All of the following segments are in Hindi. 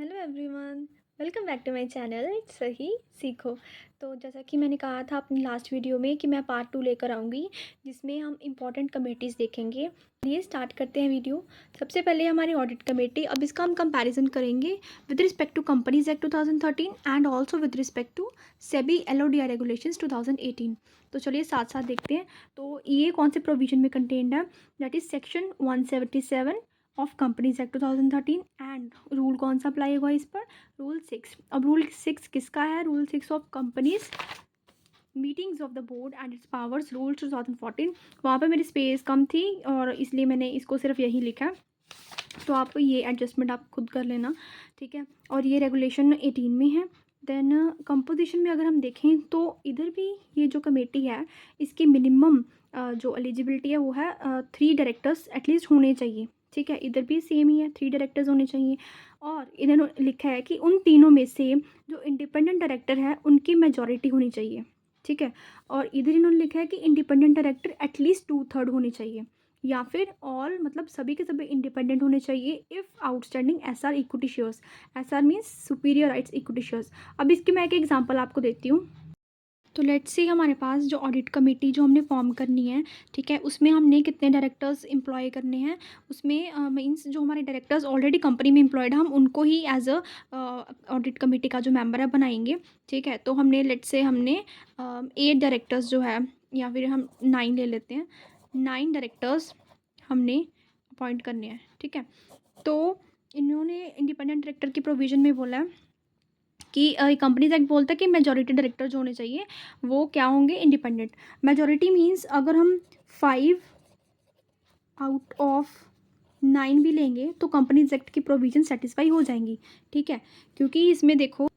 Hello everyone, welcome back to my channel it's Sahi Seekho. तो जैसा कि मैंने कहा था अपनी लास्ट वीडियो में कि मैं पार्ट 2 लेकर आऊँगी जिसमें हम इम्पॉर्टेंट कमेटीज़ देखेंगे। ये स्टार्ट करते हैं वीडियो। सबसे पहले हमारी ऑडिट कमेटी, अब इसका हम कंपैरिजन करेंगे with respect to companies act 2013 and also with respect to SEBI LODR regulations 2018। तो चलिए साथ साथ देखते हैं। तो ये कौन से प्रोविजन में कंटेन्ड है, that is section 177 of companies act 2013 and rule कौन सा अप्लाई होगा इस पर, रूल 6। अब रूल 6 किसका है, rule 6 of companies meetings of the board and its powers rule 2014। वहाँ पे मेरी स्पेस कम थी और इसलिए मैंने इसको सिर्फ यही लिखा है, तो आप ये एडजस्टमेंट आप खुद कर लेना, ठीक है। और ये रेगुलेशन 18 में है। देन कंपोजिशन में अगर हम देखें तो इधर भी ये जो कमेटी है इसकी मिनिमम जो एलिजिबिलिटी है वो है 3 डायरेक्टर्स एटलीस्ट होने चाहिए, ठीक है। इधर भी सेम ही है, 3 डायरेक्टर्स होने चाहिए। और इधर लिखा है कि उन तीनों में से जो इंडिपेंडेंट डायरेक्टर है उनकी मेजॉरिटी होनी चाहिए, ठीक है। और इधर इन्होंने लिखा है कि इंडिपेंडेंट डायरेक्टर एटलीस्ट 2/3 होने चाहिए, या फिर ऑल मतलब सभी के सभी इंडिपेंडेंट होने चाहिए if outstanding SR equity shares. SR means superior rights equity shares. अब इसकी मैं एक एग्जांपल आपको देती हूँ। तो लेट्स सी हमारे पास जो ऑडिट कमेटी जो हमने फॉर्म करनी है, ठीक है, उसमें हमने कितने डायरेक्टर्स एम्प्लॉय करने हैं। उसमें मीन्स जो हमारे डायरेक्टर्स ऑलरेडी कंपनी में एम्प्लॉयड हम उनको ही एज अ ऑडिट कमेटी का जो मेंबर है बनाएंगे, ठीक है। तो हमने लेट्स से हमने 8 डायरेक्टर्स जो है, या फिर हम 9 ले लेते हैं, 9 डायरेक्टर्स हमने अपॉइंट करने हैं, ठीक है। तो इन्होंने इंडिपेंडेंट डायरेक्टर की प्रोविज़न में बोला है कि कंपनीज एक्ट बोलता है कि मेजॉरिटी डायरेक्टर जो होने चाहिए वो क्या होंगे, इंडिपेंडेंट। मेजॉरिटी मीन्स अगर हम 5 आउट ऑफ 9 भी लेंगे तो कंपनीज एक्ट की प्रोविज़न सेटिस्फाई हो जाएंगी, ठीक है। क्योंकि इसमें देखो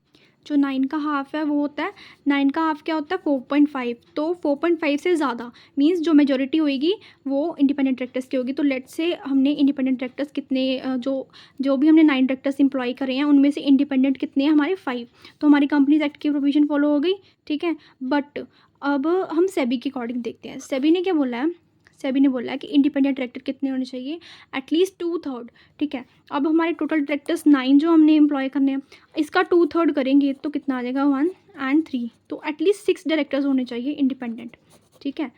जो 9 का हाफ है वो होता है, 9 का हाफ क्या होता है 4.5, तो 4.5 से ज़्यादा मीन्स जो मेजॉरिटी होएगी वो इंडिपेंडेंट डायरेक्टर्स की होगी। तो लेट से हमने इंडिपेंडेंट डायरेक्टर्स कितने जो जो भी हमने 9 डायरेक्टर्स एम्प्लॉय करे हैं उनमें से इंडिपेंडेंट कितने हैं हमारे 5, तो हमारी कंपनीज एक्ट की प्रोविजन फॉलो हो गई, ठीक है। बट अब हम सेबी के अकॉर्डिंग देखते हैं, सेबी ने क्या बोला है। सेबी ने बोला है कि इंडिपेंडेंट डायरेक्टर कितने होने चाहिए, एटलीस्ट 2/3, ठीक है। अब हमारे टोटल डायरेक्टर्स 9 जो हमने एम्प्लॉय करने हैं, इसका 2/3 करेंगे तो कितना आ जाएगा 1 एंड 3, तो एटलीस्ट 6 डायरेक्टर्स होने चाहिए इंडिपेंडेंट, ठीक है।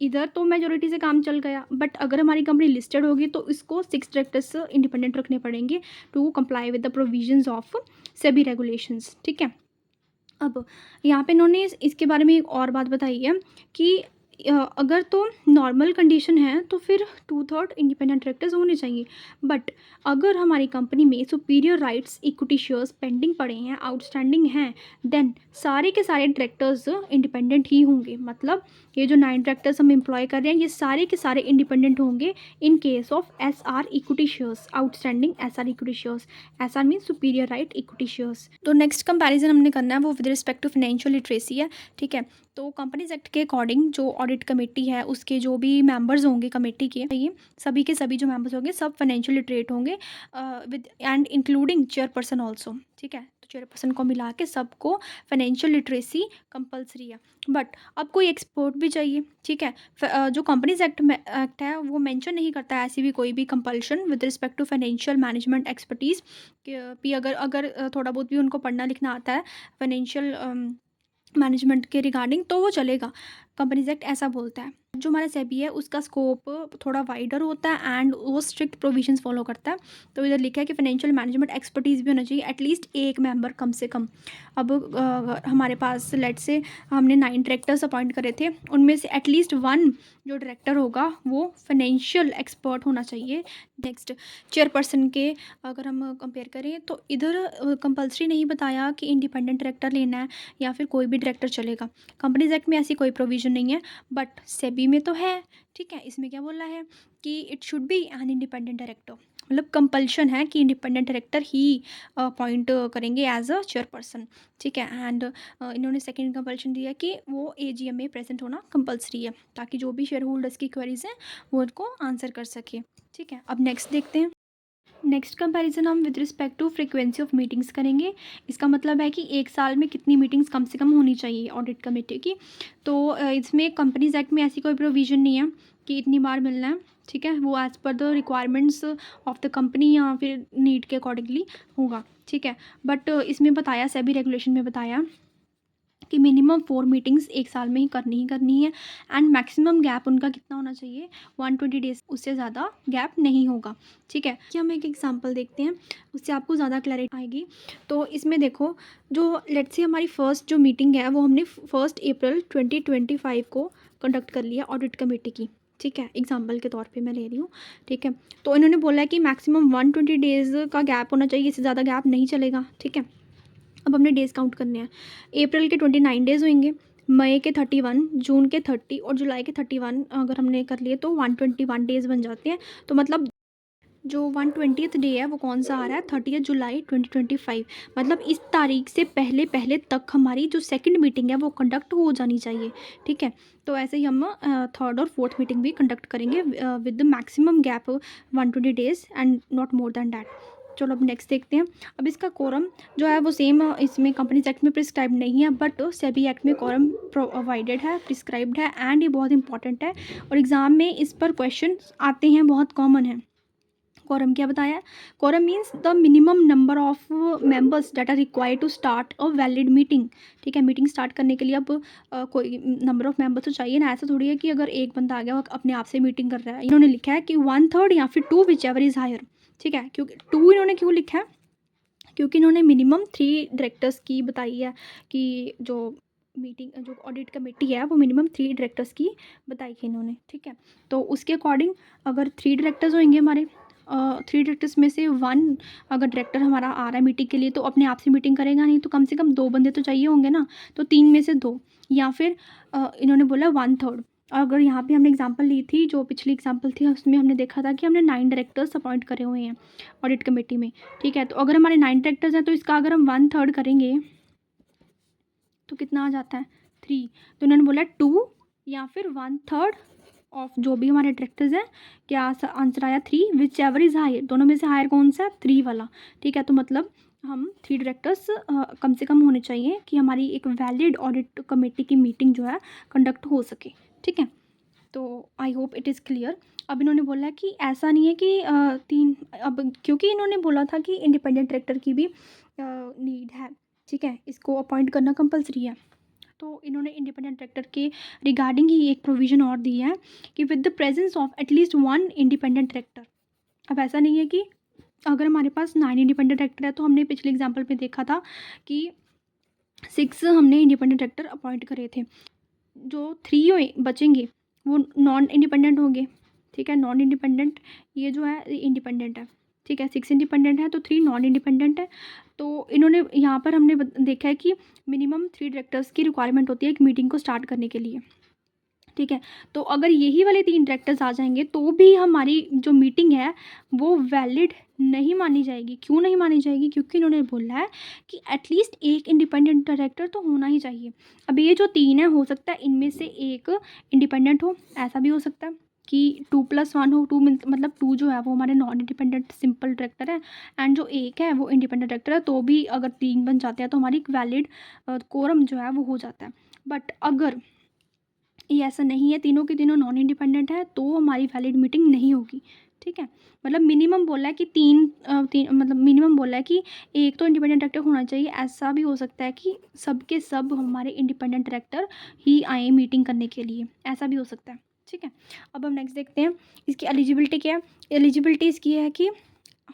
इधर तो मेजोरिटी से काम चल गया, बट अगर हमारी कंपनी लिस्टेड होगी तो इसको 6 डायरेक्टर्स इंडिपेंडेंट रखने पड़ेंगे to comply with the provisions of SEBI regulations, ठीक है। अब यहाँ पे इन्होंने इसके बारे में एक और बात बताई है कि अगर तो नॉर्मल कंडीशन है तो फिर 2/3 इंडिपेंडेंट डायरेक्टर्स होने चाहिए। बट अगर हमारी कंपनी में superior rights equity shares pending पड़े हैं, आउटस्टैंडिंग हैं, देन सारे के सारे डायरेक्टर्स इंडिपेंडेंट ही होंगे। मतलब ये जो 9 डायरेक्टर्स हम एम्प्लॉय कर रहे हैं ये सारे के सारे इंडिपेंडेंट होंगे in case of S R equity shares, outstanding S R equity shares. S R mean superior right equity shares. तो नेक्स्ट कंपैरिजन हमने करना है वो with respect to financial literacy है, ठीक है। तो कंपनीज एक्ट के अकॉर्डिंग जो ऑडिट कमेटी है उसके जो भी मेंबर्स होंगे कमेटी के, ये सभी के सभी जो मेंबर्स होंगे सब फाइनेंशियल लिटरेट होंगे with and including chairperson also, ठीक है। तो चेयरपर्सन को मिला के सबको फाइनेंशियल लिटरेसी कंपलसरी है। बट अब कोई एक्सपर्ट भी चाहिए, ठीक है। जो कंपनीज एक्ट है वो मेंशन नहीं करता है ऐसी भी कोई भी compulsion with respect to financial management expertise कि अगर अगर थोड़ा बहुत भी उनको पढ़ना लिखना आता है फाइनेंशियल मैनेजमेंट के रिगार्डिंग तो वो चलेगा। कंपनीज एक्ट ऐसा बोलता है। जो हमारा सेबी है उसका स्कोप थोड़ा वाइडर होता है एंड वो स्ट्रिक्ट प्रोविजंस फॉलो करता है। तो इधर लिखा है कि फाइनेंशियल मैनेजमेंट एक्सपर्टीज़ भी होना चाहिए, एटलीस्ट एक मेंबर कम से कम। अब हमारे पास लेट से हमने 9 डायरेक्टर्स अपॉइंट करे थे, उनमें से एटलीस्ट 1 जो डायरेक्टर होगा वो फाइनेंशियल एक्सपर्ट होना चाहिए। नेक्स्ट चेयरपर्सन के अगर हम कंपेयर करें तो इधर कंपल्सरी नहीं बताया कि इंडिपेंडेंट डायरेक्टर लेना है या फिर कोई भी डायरेक्टर चलेगा। कंपनीज एक्ट में ऐसी कोई प्रोविज़न नहीं है, बट सेबी में तो है, ठीक है। इसमें क्या बोला है कि it should be an independent director, मतलब कंपल्शन है कि इंडिपेंडेंट डायरेक्टर ही अपॉइंट करेंगे एज अ चेयरपर्सन, ठीक है। एंड इन्होंने सेकंड कंपल्शन दिया कि वो एजीएम में प्रेजेंट होना कंपल्सरी है ताकि जो भी शेयर होल्डर्स की क्वेरीज हैं वो उनको आंसर कर सके, ठीक है। अब नेक्स्ट देखते हैं। नेक्स्ट कंपैरिजन हम with respect to frequency of meetings करेंगे। इसका मतलब है कि एक साल में कितनी मीटिंग्स कम से कम होनी चाहिए ऑडिट कमेटी की। तो इसमें कंपनीज एक्ट में ऐसी कोई प्रोविज़न नहीं है कि इतनी बार मिलना है, ठीक है। वो as per the requirements of the company या फिर नीड के अकॉर्डिंगली होगा, ठीक है। बट इसमें बताया, सेबी रेगुलेशन में बताया कि मिनिमम 4 मीटिंग्स एक साल में ही करनी है एंड मैक्सिमम गैप उनका कितना होना चाहिए, 120 डेज़, उससे ज़्यादा गैप नहीं होगा, ठीक है। कि हम एक एग्जांपल देखते हैं, उससे आपको ज़्यादा क्लैरिटी आएगी। तो इसमें देखो, जो लेट्स से हमारी फर्स्ट जो मीटिंग है वो हमने 1 अप्रैल 2025 को कंडक्ट कर लिया ऑडिट कमेटी की, ठीक है। एग्जाम्पल के तौर पे मैं ले रही हूँ, ठीक है। तो इन्होंने बोला है कि मैक्सिमम 120 डेज़ का गैप होना चाहिए, इससे ज़्यादा गैप नहीं चलेगा, ठीक है। अब हमने डेज़ काउंट करने हैं। अप्रैल के 29 डेज़ होंगे, मई के 31, जून के 30 और जुलाई के 31 अगर हमने कर लिए तो 121 डेज़ बन जाते हैं। तो मतलब जो 120th डे है वो कौन सा आ रहा है, 30 जुलाई 2025। मतलब इस तारीख से पहले पहले तक हमारी जो सेकंड मीटिंग है वो कंडक्ट हो जानी चाहिए, ठीक है। तो ऐसे ही हम थर्ड और फोर्थ मीटिंग भी कंडक्ट करेंगे with the maximum gap 120 days and not more than that. चलो अब नेक्स्ट देखते हैं। अब इसका कोरम जो है वो सेम इसमें कंपनीज एक्ट में प्रिस्क्राइब नहीं है, बट सेबी एक्ट में कोरम प्रोवाइडेड है, प्रिस्क्राइब्ड है एंड ये बहुत इंपॉर्टेंट है और एग्ज़ाम में इस पर क्वेश्चन आते हैं, बहुत कॉमन है। कोरम क्या बताया, quorum means the minimum number of members that are required to start a valid meeting, ठीक है। मीटिंग स्टार्ट करने के लिए अब कोई नंबर ऑफ मेंबर्स तो चाहिए ना। ऐसा थोड़ी है कि अगर एक बंदा आ गया वो अपने आप से मीटिंग कर रहा है। इन्होंने लिखा है कि 1/3 या फिर 2 विच एवर इज़ हायर, ठीक है। क्योंकि 2 इन्होंने क्यों लिखा है, क्योंकि इन्होंने मिनिमम 3 डायरेक्टर्स की बताई है कि जो मीटिंग जो ऑडिट कमेटी है वो मिनिमम 3 डायरेक्टर्स की बताई है इन्होंने, ठीक है। तो उसके अकॉर्डिंग अगर 3 डायरेक्टर्स होंगे हमारे, 3 डायरेक्टर्स में से 1 अगर डायरेक्टर हमारा आ रहा है मीटिंग के लिए तो अपने आप से मीटिंग करेगा नहीं, तो कम से कम 2 बंदे तो चाहिए होंगे ना। तो 3 में से 2 या फिर इन्होंने बोला 1/3। और अगर यहाँ पे हमने एग्जांपल ली थी, जो पिछली एग्जांपल थी उसमें हमने देखा था कि हमने 9 डायरेक्टर्स अपॉइंट करे हुए हैं ऑडिट कमेटी में, ठीक है। तो अगर हमारे 9 डायरेक्टर्स हैं तो इसका अगर हम 1/3 करेंगे तो कितना आ जाता है, 3। तो इन्होंने बोला 2 या फिर 1/3 ऑफ जो भी हमारे डायरेक्टर्स हैं। क्या आंसर आया, 3, विच एवर इज़ हायर। दोनों में से हायर कौन सा है, 3 वाला, ठीक है। तो मतलब हम 3 डायरेक्टर्स कम से कम होने चाहिए कि हमारी एक वैलिड ऑडिट कमेटी की मीटिंग जो है कंडक्ट हो सके, ठीक है। तो I hope it is clear. अब इन्होंने बोला है कि ऐसा नहीं है कि 3, अब क्योंकि इन्होंने बोला था कि इंडिपेंडेंट डायरेक्टर की भी नीड है, ठीक है, इसको अपॉइंट करना कंपलसरी है। तो इन्होंने इंडिपेंडेंट डायरेक्टर के रिगार्डिंग ही एक प्रोविज़न और दी है कि with the presence of at least 1 independent director. अब ऐसा नहीं है कि अगर हमारे पास 9 इंडिपेंडेंट डायरेक्टर है, तो हमने पिछले एग्जाम्पल में देखा था कि 6 हमने इंडिपेंडेंट डायरेक्टर अपॉइंट करे थे, जो 3 बचेंगे वो नॉन इंडिपेंडेंट होंगे, ठीक है। नॉन इंडिपेंडेंट, ये जो है इंडिपेंडेंट है, ठीक है। 6 इंडिपेंडेंट है तो 3 नॉन इंडिपेंडेंट है। तो इन्होंने यहाँ पर हमने देखा है कि मिनिमम 3 डायरेक्टर्स की रिक्वायरमेंट होती है एक मीटिंग को स्टार्ट करने के लिए, ठीक है। तो अगर यही वाले 3 डायरेक्टर्स आ जाएंगे तो भी हमारी जो मीटिंग है वो वैलिड नहीं मानी जाएगी। क्यों नहीं मानी जाएगी, क्योंकि इन्होंने बोला है कि एटलीस्ट एक इंडिपेंडेंट डायरेक्टर तो होना ही चाहिए। अब ये जो 3 है, हो सकता है इनमें से एक इंडिपेंडेंट हो, ऐसा भी हो सकता है कि 2+1 हो। 2 मतलब 2 जो है वो हमारे नॉन इंडिपेंडेंट सिंपल डायरेक्टर है एंड जो एक है वो इंडिपेंडेंट डायरेक्टर है। तो भी अगर 3 बन जाते हैं तो हमारी एक वैलिड कोरम जो है वो हो जाता है। बट अगर ये ऐसा नहीं है, तीनों के तीनों नॉन इंडिपेंडेंट है, तो हमारी वैलिड मीटिंग नहीं होगी, ठीक है। मतलब मिनिमम बोला है कि 3 मतलब मिनिमम बोला है कि एक तो इंडिपेंडेंट डायरेक्टर होना चाहिए। ऐसा भी हो सकता है कि सब के सब हमारे इंडिपेंडेंट डायरेक्टर ही आए मीटिंग करने के लिए, ऐसा भी हो सकता है, ठीक है। अब हम नेक्स्ट देखते हैं इसकी एलिजिबिलिटी क्या है। एलिजिबिलिटी इसकी है कि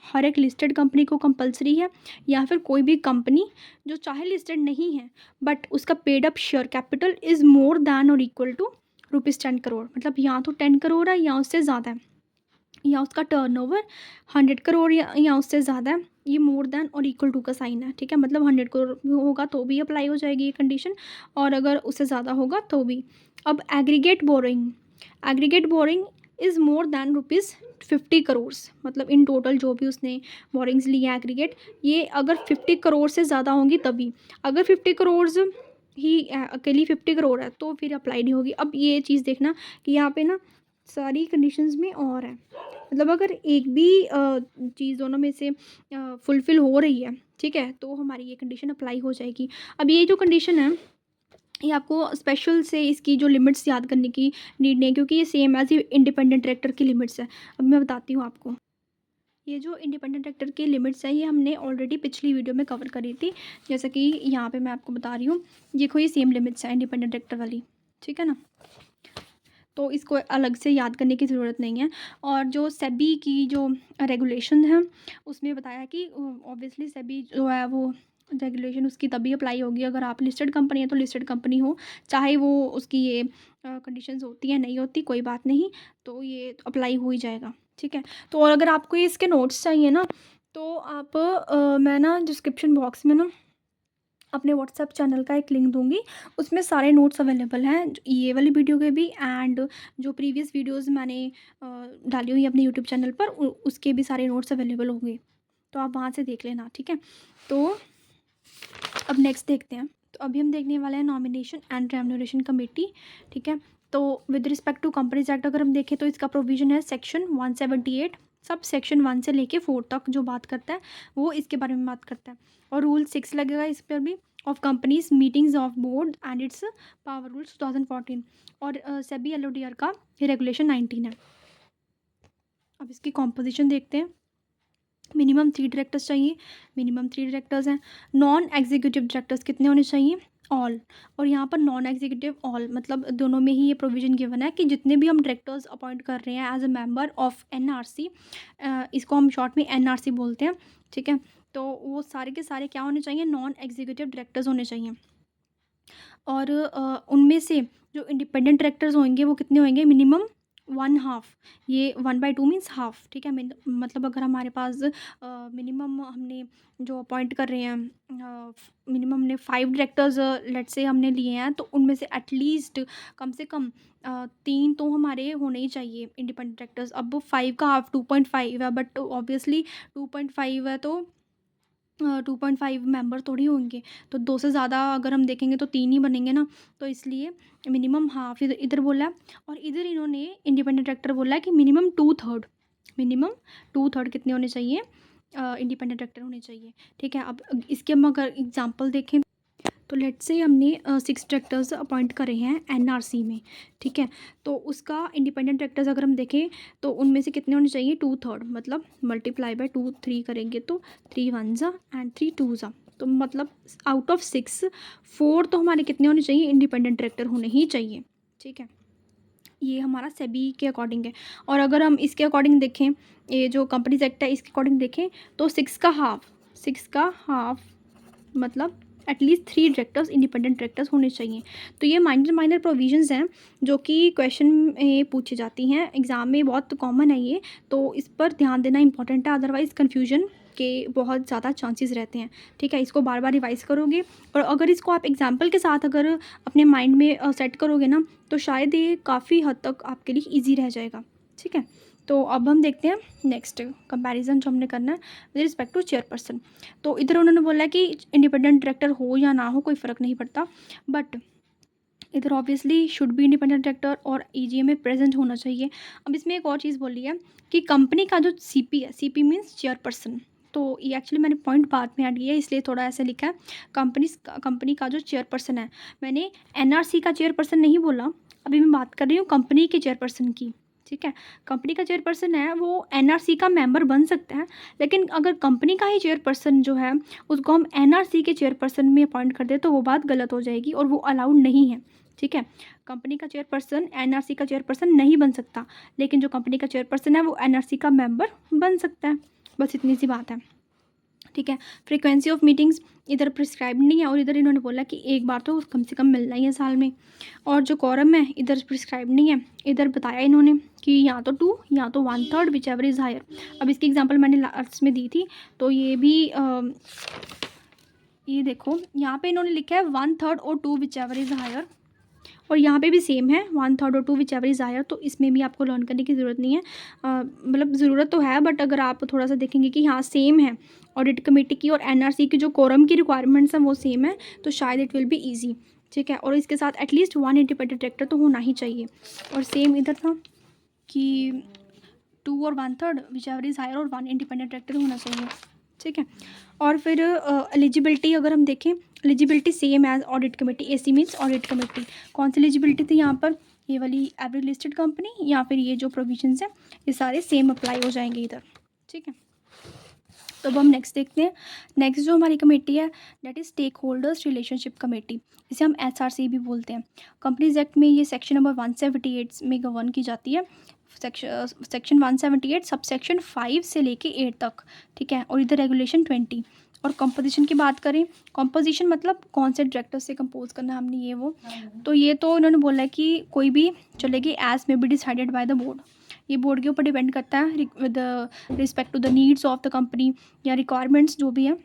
हर एक लिस्टेड कंपनी को कंपलसरी है, या फिर कोई भी कंपनी जो चाहे लिस्टेड नहीं है बट उसका paid up share capital is more than और इक्वल टू ₹10 करोड़। मतलब या तो 10 करोड़ है या उससे ज़्यादा है, या उसका टर्नओवर 100 करोड़ या उससे ज़्यादा है। ये मोर दैन और इक्वल टू का साइन है, ठीक है। मतलब 100 करोड़ होगा तो भी अप्लाई हो जाएगी ये कंडीशन, और अगर उससे ज़्यादा होगा तो भी। अब aggregate boring is more than ₹50 crore. मतलब इन टोटल जो भी उसने बोरिंग्स ली है एग्रीगेट, ये अगर 50 करोड़ से ज़्यादा होंगी तभी। अगर 50 करोड़ ही अकेली 50 करोड़ है तो फिर अप्लाई नहीं होगी। अब ये चीज़ देखना कि यहाँ पे ना सारी कंडीशंस में और है, मतलब अगर एक भी चीज़ दोनों में से फुलफ़िल हो रही है, ठीक है, तो हमारी ये कंडीशन अप्लाई हो जाएगी। अब ये जो कंडीशन है, ये आपको स्पेशल से इसकी जो लिमिट्स याद करने की नीड नहीं है, क्योंकि ये सेम एज़ इंडिपेंडेंट डायरेक्टर की लिमिट्स है। अब मैं बताती हूँ आपको। ये जो इंडिपेंडेंट डायरेक्टर की लिमिट्स है, ये हमने ऑलरेडी पिछली वीडियो में कवर करी थी। जैसा कि यहाँ पे मैं आपको बता रही हूँ, देखो ये सेम लिमिट्स है इंडिपेंडेंट डायरेक्टर वाली, ठीक है ना। तो इसको अलग से याद करने की ज़रूरत नहीं है। और जो सेबी की जो रेगुलेशन है, उसमें बताया है कि ऑब्वियसली सेबी जो है वो रेगुलेशन उसकी तभी अप्लाई होगी अगर आप लिस्टेड कंपनी है, तो लिस्टेड कंपनी हो, चाहे वो उसकी ये कंडीशंस होती है नहीं होती कोई बात नहीं, तो ये अप्लाई हो ही जाएगा, ठीक है। तो और अगर आपको इसके नोट्स चाहिए ना, तो आप मैं ना डिस्क्रिप्शन बॉक्स में ना अपने व्हाट्सएप चैनल का एक लिंक दूँगी, उसमें सारे नोट्स अवेलेबल हैं, ये वाली वीडियो के भी एंड जो प्रीवियस वीडियोज़ मैंने डाली हुई है अपने यूट्यूब चैनल पर, उसके भी सारे नोट्स अवेलेबल होंगे, तो आप वहाँ से देख लेना, ठीक है। तो अब नेक्स्ट देखते हैं। तो अभी हम देखने वाले हैं नॉमिनेशन एंड रेम्यूनरेशन कमेटी, ठीक है। तो with respect to companies act अगर हम देखें, तो इसका प्रोविज़न है सेक्शन 178, सब सेक्शन 1 से लेके 4 तक जो बात करता है वो इसके बारे में बात करता है। और रूल 6 लगेगा इस पर भी, of companies meetings of board and it's power rules 2014, और सेबी एलओडीआर का रेगुलेशन 19 है। अब इसकी कॉम्पोजिशन देखते हैं। मिनिमम 3 डायरेक्टर्स चाहिए, मिनिमम 3 डायरेक्टर्स हैं। नॉन एग्जीक्यूटिव डायरेक्टर्स कितने होने चाहिए? ऑल। और यहाँ पर नॉन एग्जीक्यूटिव ऑल मतलब दोनों में ही ये प्रोविज़न गिवन है कि जितने भी हम डायरेक्टर्स अपॉइंट कर रहे हैं as a member of NRC, इसको हम शॉर्ट में एनआरसी बोलते हैं, ठीक है। तो वो सारे के सारे क्या होने चाहिए? नॉन एग्जीक्यूटिव डायरेक्टर्स होने चाहिए। और उनमें से जो इंडिपेंडेंट डायरेक्टर्स होंगे वो कितने होंगे? मिनिमम 1/2, ये 1/2 मीन्स हाफ, ठीक है। मतलब अगर हमारे पास मिनिमम हमने जो अपॉइंट कर रहे हैं, मिनिमम हमने 5 डायरेक्टर्स लेट्स से हमने लिए हैं, तो उनमें से एटलीस्ट कम से कम 3 तो हमारे होने ही चाहिए इंडिपेंडेंट डायरेक्टर्स। अब 5 का हाफ 2.5 है, बट ऑब्वियसली 2.5 है तो 2.5 मेंबर थोड़ी होंगे, तो 2 से ज़्यादा अगर हम देखेंगे तो 3 ही बनेंगे ना, तो इसलिए मिनिमम हाफ इधर इधर बोला है। और इधर इन्होंने इंडिपेंडेंट डायरेक्टर बोला है कि मिनिमम 2/3, मिनिमम 2/3 कितने होने चाहिए? इंडिपेंडेंट डायरेक्टर होने चाहिए, ठीक है। अब इसके हम अगर एग्जांपल देखें, तो लेट्स से हमने 6 डायरेक्टर्स अपॉइंट करे हैं एनआरसी में, ठीक है। तो उसका इंडिपेंडेंट डायरेक्टर्स अगर हम देखें, तो उनमें से कितने होने चाहिए? 2/3, मतलब मल्टीप्लाई बाय 2 3 करेंगे तो 3 1 एंड 3 2, तो मतलब आउट ऑफ 6 4 तो हमारे कितने होने चाहिए? इंडिपेंडेंट डायरेक्टर होने ही चाहिए, ठीक है। ये हमारा सेबी के अकॉर्डिंग है। और अगर हम इसके अकॉर्डिंग देखें, ये जो कंपनीज एक्ट है इसके अकॉर्डिंग देखें, तो 6 का हाफ मतलब एटलीस्ट 3 डायरेक्टर्स इंडिपेंडेंट डायरेक्टर्स होने चाहिए। तो ये माइनर माइनर प्रोविजंस हैं जो कि क्वेश्चन में पूछी जाती हैं, एग्ज़ाम में बहुत कॉमन है ये, तो इस पर ध्यान देना इंपॉर्टेंट है, अदरवाइज़ कन्फ्यूजन के बहुत ज़्यादा चांसेस रहते हैं, ठीक है। इसको बार बार रिवाइज़ करोगे, और अगर इसको आप एग्जाम्पल के साथ अगर अपने माइंड में सेट करोगे ना, तो शायद ये काफ़ी हद तक आपके लिए ईजी रह जाएगा, ठीक है। तो अब हम देखते हैं नेक्स्ट कंपैरिजन जो हमने करना है विद रिस्पेक्ट टू चेयरपर्सन। तो इधर उन्होंने बोला है कि इंडिपेंडेंट डायरेक्टर हो या ना हो कोई फ़र्क नहीं पड़ता, बट इधर obviously should be independent director और ईजीएम में प्रेजेंट होना चाहिए। अब इसमें एक और चीज़ बोली है कि कंपनी का जो सीपी है, सीपी मीन्स चेयरपर्सन, तो ये एक्चुअली मैंने पॉइंट बाद में ऐड किया है इसलिए थोड़ा ऐसे लिखा है। कंपनी का जो चेयरपर्सन है, मैंने एनआरसी का चेयरपर्सन नहीं बोला, अभी मैं बात कर रही हूँ कंपनी के चेयरपर्सन की, ठीक है। कंपनी का चेयरपर्सन है वो एनआरसी का मेंबर बन सकता है, लेकिन अगर कंपनी का ही चेयरपर्सन जो है उसको हम एनआरसी के चेयरपर्सन में अपॉइंट कर दें तो वो बात गलत हो जाएगी और वो अलाउड नहीं है, ठीक है। कंपनी का चेयरपर्सन एनआरसी का चेयरपर्सन नहीं बन सकता, लेकिन जो कंपनी का चेयरपर्सन है वो एनआरसी का मेंबर बन सकता है, बस इतनी सी बात है, ठीक है। फ्रीक्वेंसी ऑफ मीटिंग्स इधर प्रिस्क्राइब नहीं है, और इधर इन्होंने बोला कि एक बार तो कम से कम मिलना ही है साल में। और जो कॉरम है इधर प्रिस्क्राइब नहीं है, इधर बताया इन्होंने कि या तो 2 या तो 1/3 विच एवर इज़ हायर। अब इसकी एग्जांपल मैंने लास्ट में दी थी, तो ये भी ये देखो यहाँ पे इन्होंने लिखा है 1/3 और 2 विच एवर इज़ हायर, और यहाँ पे भी सेम है 1/3 और 2 विच एवर इज़ हायर, तो इसमें भी आपको लर्न करने की ज़रूरत नहीं है, मतलब ज़रूरत तो है, बट अगर आप थोड़ा सा देखेंगे कि हाँ सेम है, ऑडिट कमेटी की और एनआरसी की जो कोरम की रिक्वायरमेंट्स हैं वो सेम है, तो शायद इट विल बी ईजी, ठीक है। और इसके साथ एटलीस्ट 1 इंडिपेंडेंट डायरेक्टर तो होना ही चाहिए, और सेम इधर था कि 2 और 1/3 विच एवर इज़ हायर और 1 इंडिपेंडेंट डायरेक्टर होना चाहिए, ठीक है। और फिर एलिजिबिलिटी अगर हम देखें, eligibility same as audit committee, AC means audit committee. कौन सी एलिजिबिलिटी थी यहाँ पर, ये वाली एवरी लिस्टेड कंपनी, या फिर ये जो प्रोविजंस हैं ये सारे सेम अप्लाई हो जाएंगे इधर, ठीक है। तो अब हम नेक्स्ट देखते हैं। नेक्स्ट जो हमारी कमेटी है that is stakeholders relationship committee, इसे हम एसआरसी भी बोलते हैं। कंपनीज एक्ट में ये सेक्शन नंबर 178 में गवर्न की जाती है। सेक्शन 178 सब सेक्शन 5 से लेके 8 तक, ठीक है। और इधर रेगुलेशन 20। और कंपोजिशन की बात करें, कंपोजिशन मतलब कौन से डायरेक्टर से कंपोज करना है हमने, ये वो, तो ये तो उन्होंने बोला है कि कोई भी चलेगी as may be decided by the board. ये बोर्ड के ऊपर डिपेंड करता है with respect to the needs of the company या रिक्वायरमेंट्स जो भी है,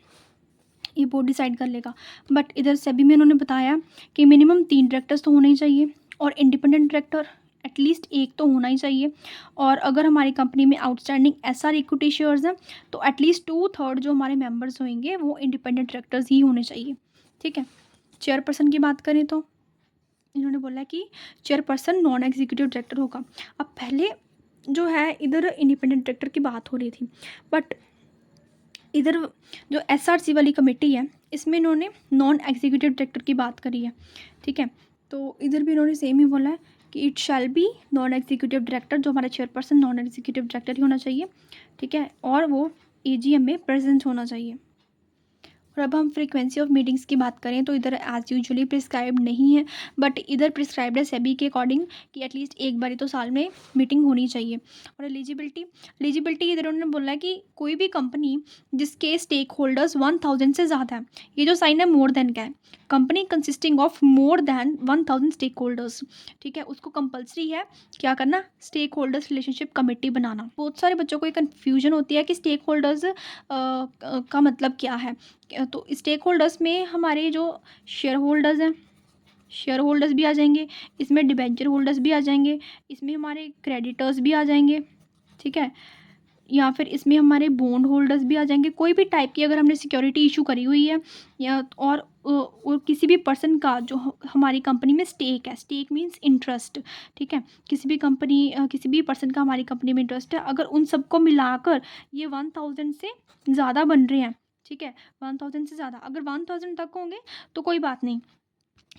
ये बोर्ड डिसाइड कर लेगा। बट इधर सेबी में उन्होंने बताया कि मिनिमम 3 डायरेक्टर्स तो होने ही चाहिए और इंडिपेंडेंट डायरेक्टर एटलीस्ट एक तो होना ही चाहिए। और अगर हमारी कंपनी में आउटस्टैंडिंग एसआर इक्विटी शेयर्स हैं तो एटलीस्ट 2/3 जो हमारे मेंबर्स होंगे वो इंडिपेंडेंट डायरेक्टर्स ही होने चाहिए, ठीक है। चेयरपर्सन की बात करें तो इन्होंने बोला कि चेयरपर्सन नॉन एग्जीक्यूटिव डायरेक्टर होगा। अब पहले जो है इधर इंडिपेंडेंट डायरेक्टर की बात हो रही थी, बट इधर जो एसआरसी वाली कमेटी है इसमें इन्होंने नॉन एग्जीक्यूटिव डायरेक्टर की बात करी है, ठीक है। तो इधर भी इन्होंने सेम ही बोला है कि it shall be non executive director, जो हमारा चेयरपर्सन नॉन एग्जीक्यूटिव डायरेक्टर ही होना चाहिए, ठीक है। और वो एजीएम में प्रेजेंट होना चाहिए। और अब हम फ्रीक्वेंसी ऑफ मीटिंग्स की बात करें तो इधर एज यूजुअली प्रिस्क्राइब नहीं है, बट इधर प्रिस्क्राइब्ड है सेबी के अकॉर्डिंग कि एटलीस्ट एक बारी तो साल में मीटिंग होनी चाहिए। और एलिजिबिलिटी इधर उन्होंने बोला है कि कोई भी कंपनी जिसके स्टेक होल्डर्स 1000 से ज़्यादा है, ये जो साइन है मोर देन का है, company consisting of more than 1000 stakeholders, ठीक है, उसको कंपल्सरी है क्या करना, स्टेक होल्डर्स रिलेशनशिप कमेटी बनाना। बहुत सारे बच्चों को ये कन्फ्यूजन होती है कि स्टेक होल्डर्स का मतलब क्या है। तो स्टेक होल्डर्स में हमारे जो शेयर होल्डर्स हैं, शेयर होल्डर्स भी आ जाएंगे, इसमें डिबेंचर होल्डर्स भी आ जाएंगे, इसमें हमारे क्रेडिटर्स भी आ जाएंगे, ठीक है, या फिर इसमें हमारे बॉन्ड होल्डर्स भी आ जाएंगे। कोई भी टाइप की अगर हमने सिक्योरिटी इशू करी हुई है या और किसी भी पर्सन का जो हमारी कंपनी में स्टेक है, स्टेक मीन्स इंटरेस्ट, ठीक है, किसी भी कंपनी किसी भी पर्सन का हमारी कंपनी में इंटरेस्ट है, अगर उन सबको मिलाकर ये 1000 से ज़्यादा बन रहे हैं, ठीक है, 1000 से ज़्यादा, अगर 1000 तक होंगे तो कोई बात नहीं,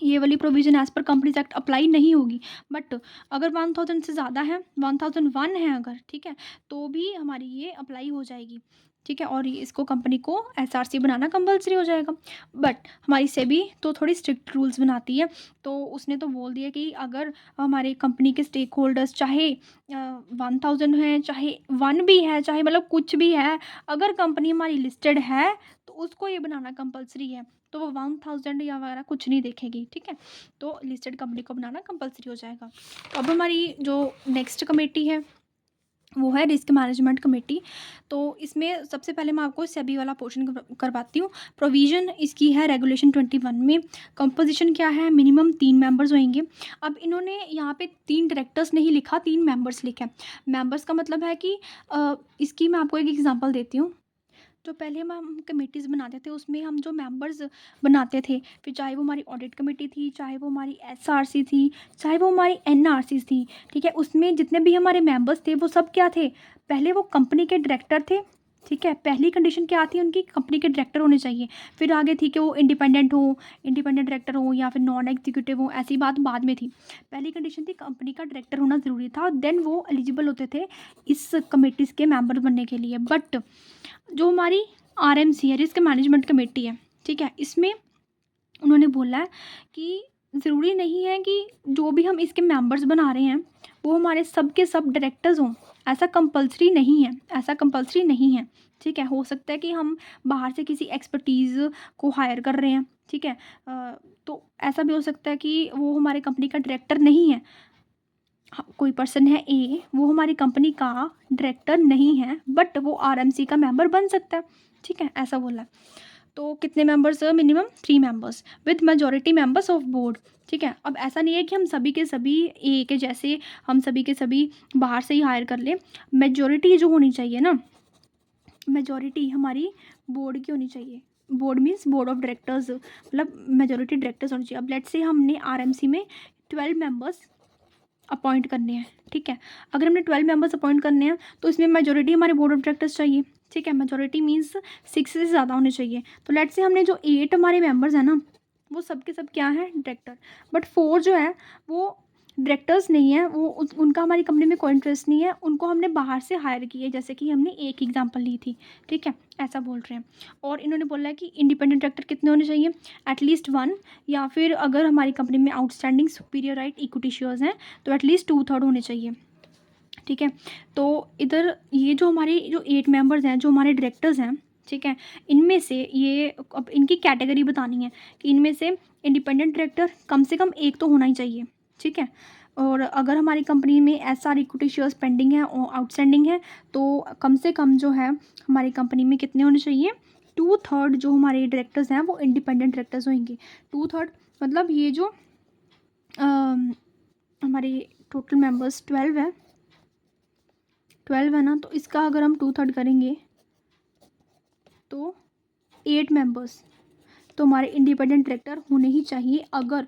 ये वाली provision as per companies act apply नहीं होगी। बट अगर 1000 से ज़्यादा है, 1001 है अगर, ठीक है, तो भी हमारी ये अप्लाई हो जाएगी, ठीक है। और इसको कंपनी को एसआरसी बनाना कंपलसरी हो जाएगा। बट हमारी सेबी तो थोड़ी स्ट्रिक्ट रूल्स बनाती है, तो उसने तो बोल दिया कि अगर हमारे कंपनी के स्टेक होल्डर्स चाहे 1000 हैं, चाहे 1 भी है, चाहे मतलब कुछ भी है, अगर कंपनी हमारी लिस्टेड है तो उसको ये बनाना कंपलसरी है। तो वो 1000 या वगैरह कुछ नहीं देखेगी, ठीक है। तो लिस्टेड कंपनी को बनाना कंपलसरी हो जाएगा। तो अब हमारी जो नेक्स्ट कमेटी है वो है रिस्क मैनेजमेंट कमेटी। तो इसमें सबसे पहले मैं आपको सेबी वाला पोर्शन करवाती हूँ। प्रोविज़न इसकी है रेगुलेशन 21 में। कंपोजिशन क्या है, मिनिमम 3 मेंबर्स होंगे। अब इन्होंने यहाँ पे 3 डायरेक्टर्स नहीं लिखा, 3 मेंबर्स लिखे। मेंबर्स का मतलब है कि इसकी मैं आपको एक एग्जांपल देती हूँ। जो पहले हम कमेटीज़ बनाते थे उसमें हम जो मेंबर्स बनाते थे, फिर चाहे वो हमारी ऑडिट कमेटी थी, चाहे वो हमारी एसआरसी थी, चाहे वो हमारी एनआरसी थी, ठीक है, उसमें जितने भी हमारे मेंबर्स थे वो सब क्या थे, पहले वो कंपनी के डायरेक्टर थे, ठीक है। पहली कंडीशन क्या थी उनकी, कंपनी के डायरेक्टर होने चाहिए। फिर आगे थी कि वो इंडिपेंडेंट डायरेक्टर हो या फिर नॉन एग्जीक्यूटिव हो, ऐसी बात बाद में थी। पहली कंडीशन थी कंपनी का डायरेक्टर होना ज़रूरी था, देन वो एलिजिबल होते थे इस कमेटीज़ के मेंबर बनने के लिए। बट जो हमारी आरएमसी है, रिस्क मैनेजमेंट कमेटी है, ठीक है, इसमें उन्होंने बोला है कि ज़रूरी नहीं है कि जो भी हम इसके मेंबर्स बना रहे हैं वो हमारे सब के सब डायरेक्टर्स हों, ऐसा कंपलसरी नहीं है, ऐसा कंपलसरी नहीं है, ठीक है। हो सकता है कि हम बाहर से किसी एक्सपर्टीज़ को हायर कर रहे हैं, ठीक है, तो ऐसा भी हो सकता है कि वो हमारे कंपनी का डायरेक्टर नहीं है। कोई पर्सन है ए, वो हमारी कंपनी का डायरेक्टर नहीं है, बट वो आरएमसी का मेंबर बन सकता है, ठीक है, ऐसा बोला। तो कितने members, minimum 3 members with majority members of board, ठीक है। अब ऐसा नहीं है कि हम सभी के सभी ए के जैसे हम सभी के सभी बाहर से ही हायर कर लें। मेजॉरिटी जो होनी चाहिए ना, मेजॉरिटी हमारी बोर्ड की होनी चाहिए। Board means board of directors, मतलब मेजॉरिटी डायरेक्टर्स होनी चाहिए। अब लेट्स से हमने आरएमसी में 12 मेंबर्स अपॉइंट करने हैं, ठीक है। अगर हमने 12 मेंबर्स अपॉइंट करने हैं तो इसमें मेजोरिटी हमारे बोर्ड ऑफ डायरेक्टर्स चाहिए, ठीक है। मेजोरिटी मीन्स 6 से ज़्यादा होने चाहिए। तो लेट्स से हमने जो 8 हमारे मेंबर्स हैं ना, वो सब के सब क्या हैं, डायरेक्टर। बट 4 जो है वो डायरेक्टर्स नहीं है, वो उनका हमारी कंपनी में कोई इंटरेस्ट नहीं है, उनको हमने बाहर से हायर किया है, जैसे कि हमने एक एग्जांपल ली थी, ठीक है, ऐसा बोल रहे हैं। और इन्होंने बोला है कि इंडिपेंडेंट डायरेक्टर कितने होने चाहिए, एटलीस्ट 1, या फिर अगर हमारी कंपनी में outstanding superior right equity shares हैं तो एटलीस्ट 2/3 होने चाहिए, ठीक है। तो इधर ये जो हमारे जो 8 मेंबर्स हैं, जो हमारे डायरेक्टर्स हैं, ठीक है, इनमें से ये अब इनकी कैटेगरी बतानी है कि इनमें से इंडिपेंडेंट डायरेक्टर कम से कम एक तो होना ही चाहिए, ठीक है। और अगर हमारी कंपनी में एसआर इक्विटी शेयर्स पेंडिंग है और आउटस्टैंडिंग है तो कम से कम जो है हमारी कंपनी में कितने होने चाहिए, 2/3 जो हमारे डायरेक्टर्स हैं वो इंडिपेंडेंट डायरेक्टर्स होंगे। 2/3 मतलब ये जो हमारी टोटल मेंबर्स 12 है, 12 है ना, तो इसका अगर हम 2/3 करेंगे तो 8 मेंबर्स तो हमारे इंडिपेंडेंट डायरेक्टर होने ही चाहिए अगर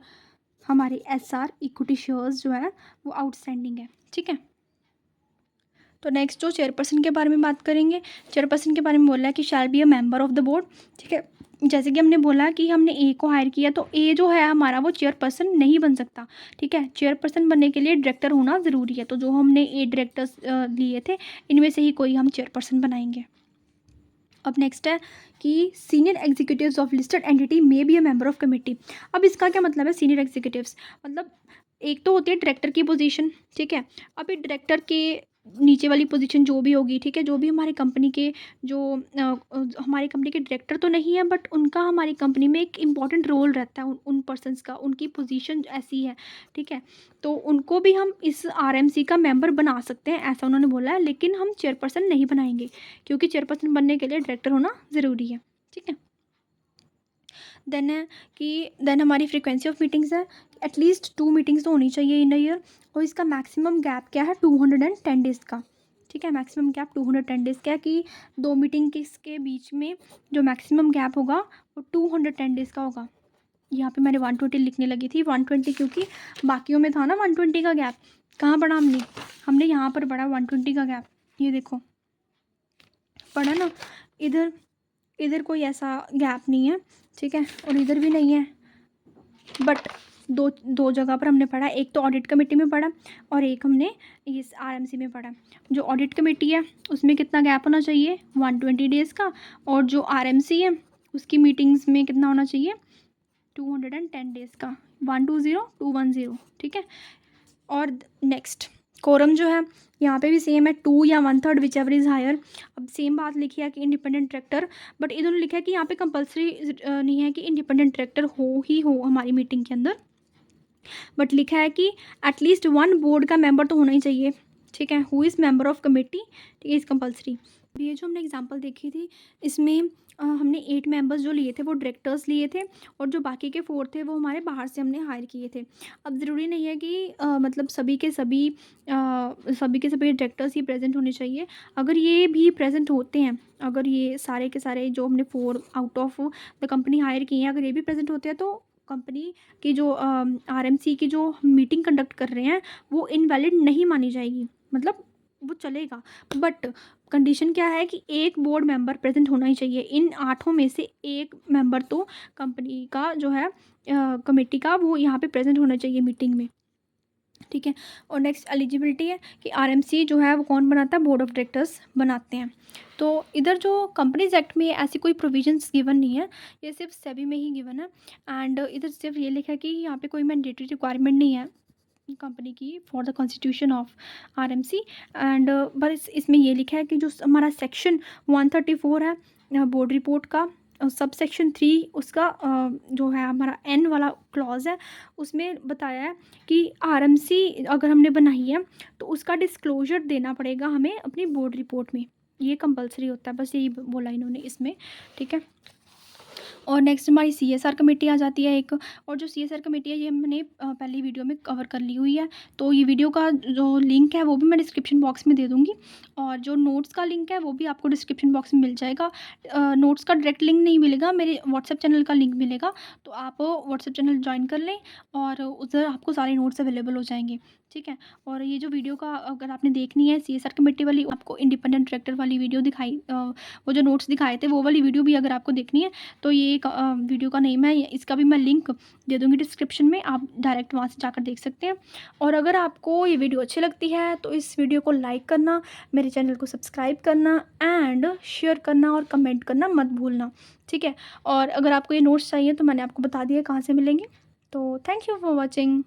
हमारे एसआर इक्विटी शेयर्स जो है वो आउटस्टैंडिंग है, ठीक है। तो नेक्स्ट जो चेयरपर्सन के बारे में बात करेंगे, चेयरपर्सन के बारे में बोला है कि shall be a member of the board, ठीक है। जैसे कि हमने बोला कि हमने ए को हायर किया तो ए जो है हमारा वो चेयरपर्सन नहीं बन सकता, ठीक है। चेयरपर्सन बनने के लिए डायरेक्टर होना ज़रूरी है, तो जो हमने 8 डायरेक्टर्स लिए थे इनमें से ही कोई हम चेयरपर्सन बनाएंगे। अब नेक्स्ट है कि senior executives of listed entity may be a member of committee. अब इसका क्या मतलब है, सीनियर एग्जीक्यूटिव्स मतलब एक तो होती है डायरेक्टर की पोजीशन, ठीक है। अभी डायरेक्टर के नीचे वाली पोजीशन जो भी होगी, ठीक है, जो भी हमारी कंपनी के जो हमारी कंपनी के डायरेक्टर तो नहीं है बट उनका हमारी कंपनी में एक इम्पॉर्टेंट रोल रहता है, उन पर्सनस का, उनकी पोजीशन ऐसी है, ठीक है। तो उनको भी हम इस आरएमसी का मेंबर बना सकते हैं, ऐसा उन्होंने बोला है, लेकिन हम चेयरपर्सन नहीं बनाएंगे क्योंकि चेयरपर्सन बनने के लिए डायरेक्टर होना ज़रूरी है, ठीक है। देन है कि देन हमारी फ्रीक्वेंसी ऑफ मीटिंग्स है, एटलीस्ट 2 मीटिंग्स तो होनी चाहिए इन अ ईयर। और इसका मैक्सिमम गैप क्या है, 210 डेज़ का, ठीक है। मैक्सिमम गैप 210 डेज़ का है कि 2 मीटिंग के बीच में जो मैक्सिमम गैप होगा वो 210 डेज़ का होगा। यहाँ पे मैंने 120 लिखने लगी थी, 120 क्योंकि बाकियों में था ना 120 का गैप, कहाँ पढ़ा हमने, हमने यहाँ पर पढ़ा 120 का गैप, ये देखो पढ़ा ना। इधर इधर कोई ऐसा गैप नहीं है, ठीक है, और इधर भी नहीं है, बट दो जगह पर हमने पढ़ा, एक तो ऑडिट कमेटी में पढ़ा और एक हमने इस आरएमसी में पढ़ा। जो ऑडिट कमेटी है उसमें कितना गैप होना चाहिए, 120 डेज़ का, और जो आरएमसी है उसकी मीटिंग्स में कितना होना चाहिए, 210 डेज़ का, 120 ठीक है। और नेक्स्ट कोरम जो है यहाँ पे भी सेम है, 2 या 1/3 विच एवर इज़ हायर। अब सेम बात लिखी है कि इंडिपेंडेंट डायरेक्टर, बट इन्होंने लिखा है कि यहाँ पे कंपलसरी नहीं है कि इंडिपेंडेंट डायरेक्टर ही हो हमारी मीटिंग के अंदर, बट लिखा है कि एटलीस्ट 1 बोर्ड का मेंबर तो होना ही चाहिए, ठीक है, who is member of committee, ठीक है, इज़ कंपलसरी। ये जो हमने एग्जांपल देखी थी इसमें हमने 8 मेंबर्स जो लिए थे वो डायरेक्टर्स लिए थे और जो बाकी के 4 थे वो हमारे बाहर से हमने हायर किए थे। अब ज़रूरी नहीं है कि मतलब सभी के सभी डायरेक्टर्स ही प्रेजेंट होने चाहिए। अगर ये भी प्रेजेंट होते हैं, अगर ये सारे के सारे जो हमने 4 out of the company hire किए हैं अगर ये भी प्रेजेंट होते हैं तो कंपनी की जो आरएमसी की जो मीटिंग कंडक्ट कर रहे हैं वो इनवैलिड नहीं मानी जाएगी, मतलब वो चलेगा। बट कंडीशन क्या है कि एक बोर्ड मेंबर प्रेजेंट होना ही चाहिए, इन 8 में से एक मेंबर तो कंपनी का जो है कमेटी का वो यहाँ पे प्रेजेंट होना चाहिए मीटिंग में, ठीक है। और नेक्स्ट एलिजिबिलिटी है कि आरएमसी जो है वो कौन बनाता है, बोर्ड ऑफ डायरेक्टर्स बनाते हैं। तो इधर जो कंपनीज एक्ट में ऐसी कोई प्रोविजंस गिवन नहीं है, ये सिर्फ सेबी में ही गिवन है। एंड इधर सिर्फ ये लिखा है कि यहाँ पे कोई मैंडेटरी रिक्वायरमेंट नहीं है कंपनी की for the constitution of RMC. And बस इसमें ये लिखा है कि जो हमारा सेक्शन 134 है बोर्ड रिपोर्ट का, सब सेक्शन 3 उसका जो है हमारा एन वाला क्लॉज है, उसमें बताया है कि आरएमसी अगर हमने बनाई है तो उसका डिस्क्लोजर देना पड़ेगा हमें अपनी बोर्ड रिपोर्ट में, ये कंपलसरी होता है, बस यही बोला इन्होंने इसमें, ठीक है। और नेक्स्ट हमारी सीएसआर कमेटी आ जाती है एक। और जो सीएसआर कमेटी है ये मैंने पहली वीडियो में कवर कर ली हुई है। तो ये वीडियो का जो लिंक है वो भी मैं डिस्क्रिप्शन बॉक्स में दे दूँगी, और जो नोट्स का लिंक है वो भी आपको डिस्क्रिप्शन बॉक्स में मिल जाएगा। नोट्स का डायरेक्ट लिंक नहीं मिलेगा, मेरे व्हाट्सएप चैनल का लिंक मिलेगा। तो आप व्हाट्सएप चैनल जॉइन कर लें और उधर आपको सारे नोट्स अवेलेबल हो जाएँगे, ठीक है। और ये जो वीडियो का अगर आपने देखनी है सीएसआर कमेटी वाली, आपको इंडिपेंडेंट डायरेक्टर वाली वीडियो दिखाई, वो जो नोट्स दिखाए थे वो वाली वीडियो भी अगर आपको देखनी है तो ये एक वीडियो का नेम है, इसका भी मैं लिंक दे दूँगी डिस्क्रिप्शन में, आप डायरेक्ट वहाँ से जाकर देख सकते हैं। और अगर आपको ये वीडियो अच्छी लगती है तो इस वीडियो को लाइक करना, मेरे चैनल को सब्सक्राइब करना एंड शेयर करना और कमेंट करना मत भूलना, ठीक है। और अगर आपको ये नोट्स चाहिए तो मैंने आपको बता दिया कहाँ से मिलेंगे। तो थैंक यू फॉर वॉचिंग।